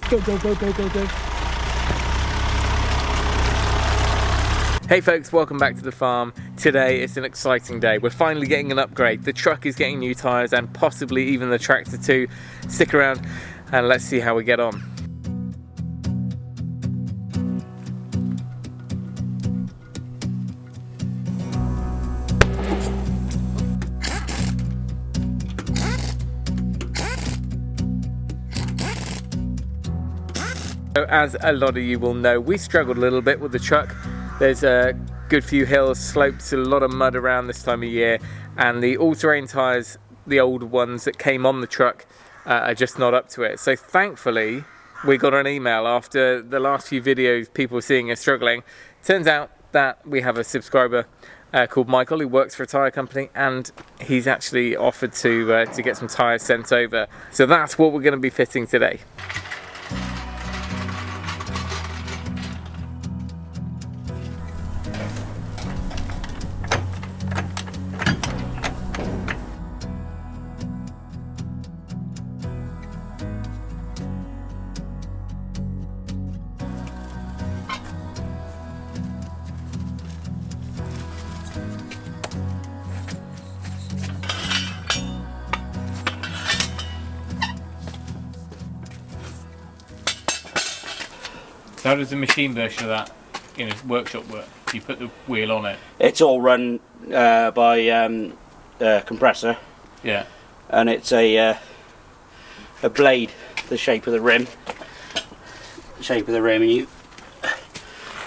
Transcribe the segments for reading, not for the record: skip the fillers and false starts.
Go, go, go, go, go, go. Hey folks, welcome back to the farm. Today it's an exciting day. We're finally getting an upgrade. The truck is getting new tyres and possibly even the tractor too. Stick around and let's see how we get on. So as a lot of you will know, we struggled a little bit with the truck. There's a good few hills, slopes, a lot of mud around this time of year, and the all-terrain tyres, the old ones that came on the truck, are just not up to it. So thankfully, we got an email after the last few videos, people seeing us struggling. Turns out that we have a subscriber called Michael who works for a tyre company, and he's actually offered to get some tyres sent over. So that's what we're going to be fitting today. How does the machine version of that in a workshop work? You put the wheel on it? It's all run by a compressor. Yeah. And it's a blade, the shape of the rim. And you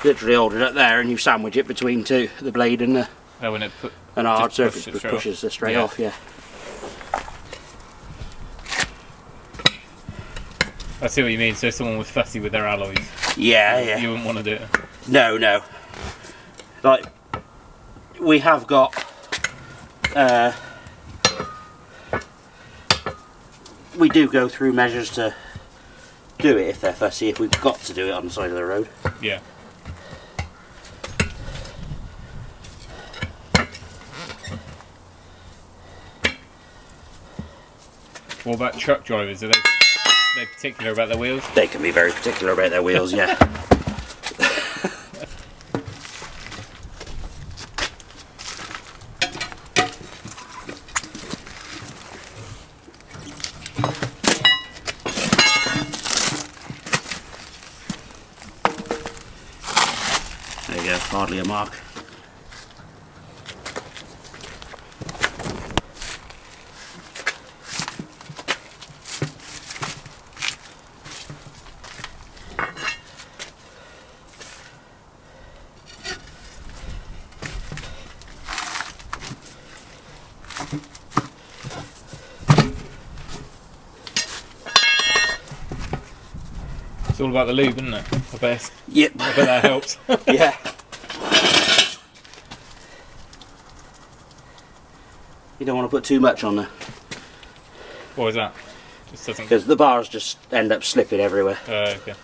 literally hold it up there and you sandwich it between the blade and the an hard surface pushes it straight off, yeah. I see what you mean, so someone was fussy with their alloys. Yeah, yeah. You wouldn't want to do it? No, no. Like, we have got we do go through measures to do it if they're fussy, if we've got to do it on the side of the road. Yeah. What about truck drivers? Are they particular about their wheels? They can be very particular about their wheels, yeah. There you go, hardly a mark. It's all about the lube, isn't it? I bet. Yep. I bet that helps. Yeah. You don't want to put too much on there. What is that? Just doesn't. Because the bars just end up slipping everywhere. Okay.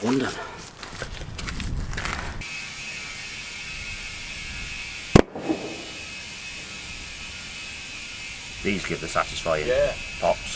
One done. These give the satisfying pops.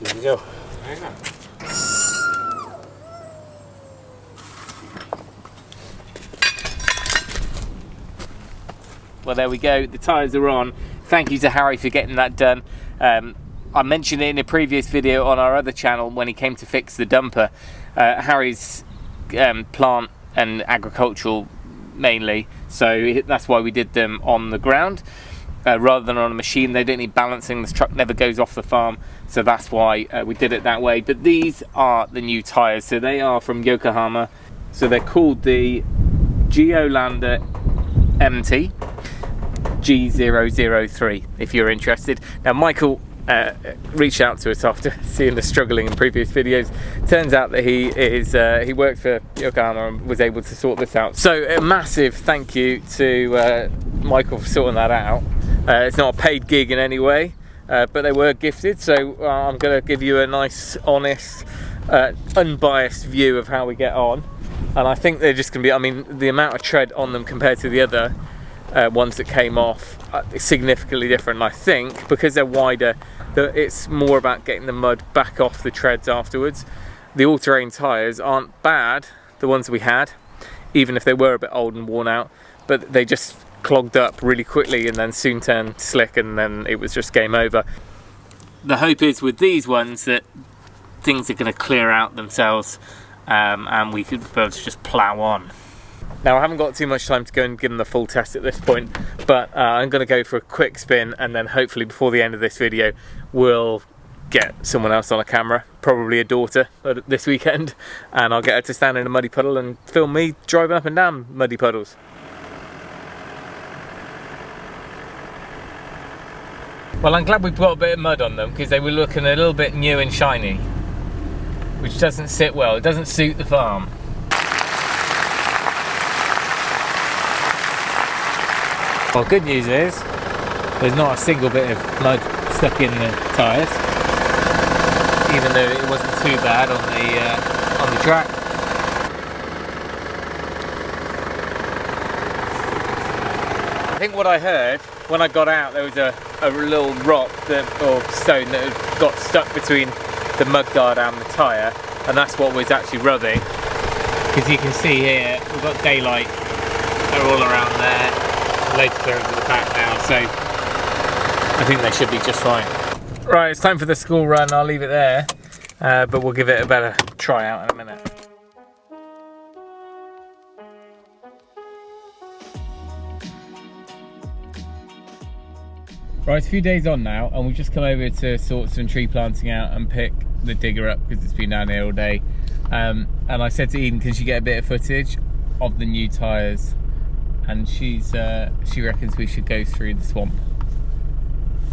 There you go. There you go. Well, there we go. The tyres are on. Thank you to Harry for getting that done. I mentioned it in a previous video on our other channel when he came to fix the dumper. Harry's plant and agricultural mainly, so that's why we did them on the ground rather than on a machine. They don't need balancing. This truck never goes off the farm, so that's why we did it that way. But these are the new tyres. So they are from Yokohama. So they're called the Geolander MT G003 if you're interested. Now Michael reached out to us after seeing us struggling in previous videos. Turns out that he worked for Yokohama and was able to sort this out. So a massive thank you to Michael for sorting that out. It's not a paid gig in any way, but they were gifted, so I'm going to give you a nice, honest, unbiased view of how we get on. And I think they're just going to be, I mean, the amount of tread on them compared to the other ones that came off is significantly different. And I think because they're wider, it's more about getting the mud back off the treads afterwards. The all-terrain tyres aren't bad, the ones we had, even if they were a bit old and worn out, but they just clogged up really quickly and then soon turned slick, and then it was just game over. The hope is with these ones that things are going to clear out themselves and we could be able to just plough on. Now I haven't got too much time to go and give them the full test at this point, but I'm going to go for a quick spin, and then hopefully before the end of this video we'll get someone else on a camera, probably a daughter this weekend, and I'll get her to stand in a muddy puddle and film me driving up and down muddy puddles. Well, I'm glad we've got a bit of mud on them because they were looking a little bit new and shiny, which doesn't sit well. It doesn't suit the farm. Well, good news is there's not a single bit of mud stuck in the tyres, even though it wasn't too bad on the track. I think what I heard when I got out, there was a little rock or stone that had got stuck between the mud guard and the tyre, and that's what was actually rubbing. Because you can see here, we've got daylight, they're all around there. Loads of clearance at the back now, so I think they should be just fine. Right, it's time for the school run. I'll leave it there, but we'll give it a better try out in a minute. Right, it's a few days on now, and we've just come over to sort some tree planting out and pick the digger up because it's been down here all day. And I said to Eden, can she get a bit of footage of the new tyres? And she reckons we should go through the swamp.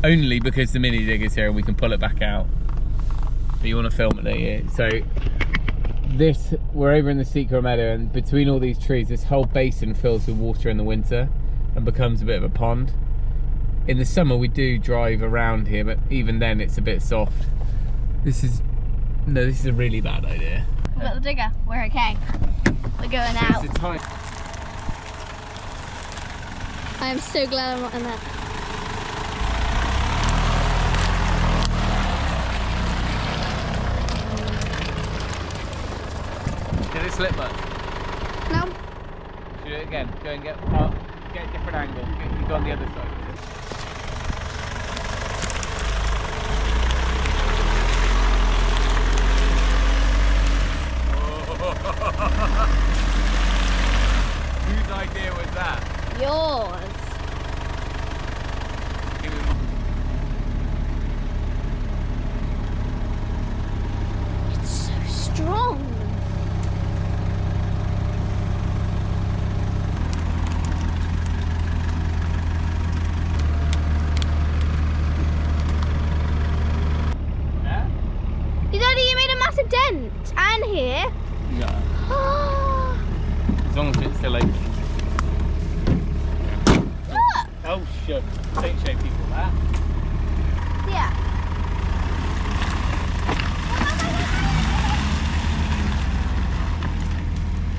Only because the mini digger's here and we can pull it back out. But you want to film it, don't you? So we're over in the secret meadow, and between all these trees, this whole basin fills with water in the winter and becomes a bit of a pond. In the summer we do drive around here, but even then it's a bit soft. This is a really bad idea. We've got the digger, we're okay. We're going out. I'm so glad I'm not in that. Did it slip much? No. Do it again. Go and get a different angle. You go on the other side. Whose idea was that? Yours. It's so strong. Yeah? Daddy, you made a massive dent. And here. Yeah. As long as it's still open. Oh, shit. Don't show people that. Yeah.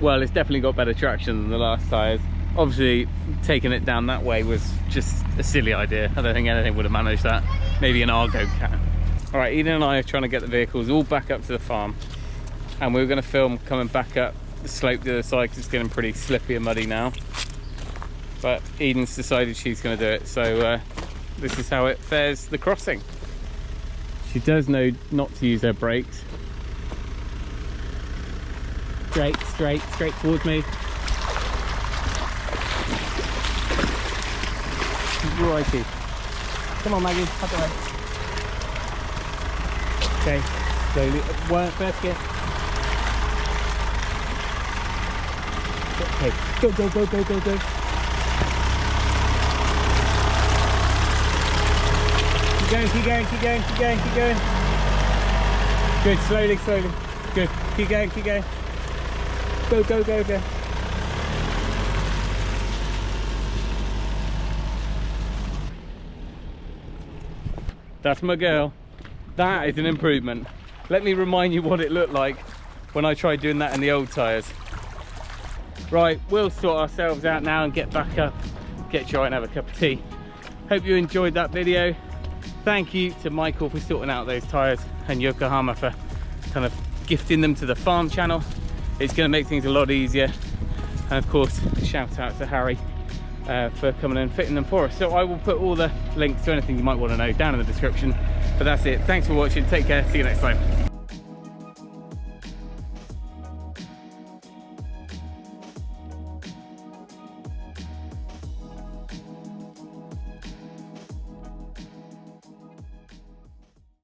Well, it's definitely got better traction than the last tyres. Obviously, taking it down that way was just a silly idea. I don't think anything would have managed that. Maybe an Argo cat. All right, Eden and I are trying to get the vehicles all back up to the farm, and we were going to film coming back up the slope to the other side because it's getting pretty slippy and muddy now. But Eden's decided she's going to do it, so this is how it fares the crossing. She does know not to use her brakes. Straight towards me. Righty. Come on, Maggie, up the way. Okay, slowly. First gear. Okay, go. Keep going. Good, slowly. Good, keep going. Go. That's my girl. That is an improvement. Let me remind you what it looked like when I tried doing that in the old tyres. Right, we'll sort ourselves out now and get back up, get dry and have a cup of tea. Hope you enjoyed that video. Thank you to Michael for sorting out those tyres and Yokohama for kind of gifting them to the farm channel. It's going to make things a lot easier. And of course, shout out to Harry for coming and fitting them for us. So I will put all the links to anything you might want to know down in the description. But that's it. Thanks for watching. Take care. See you next time.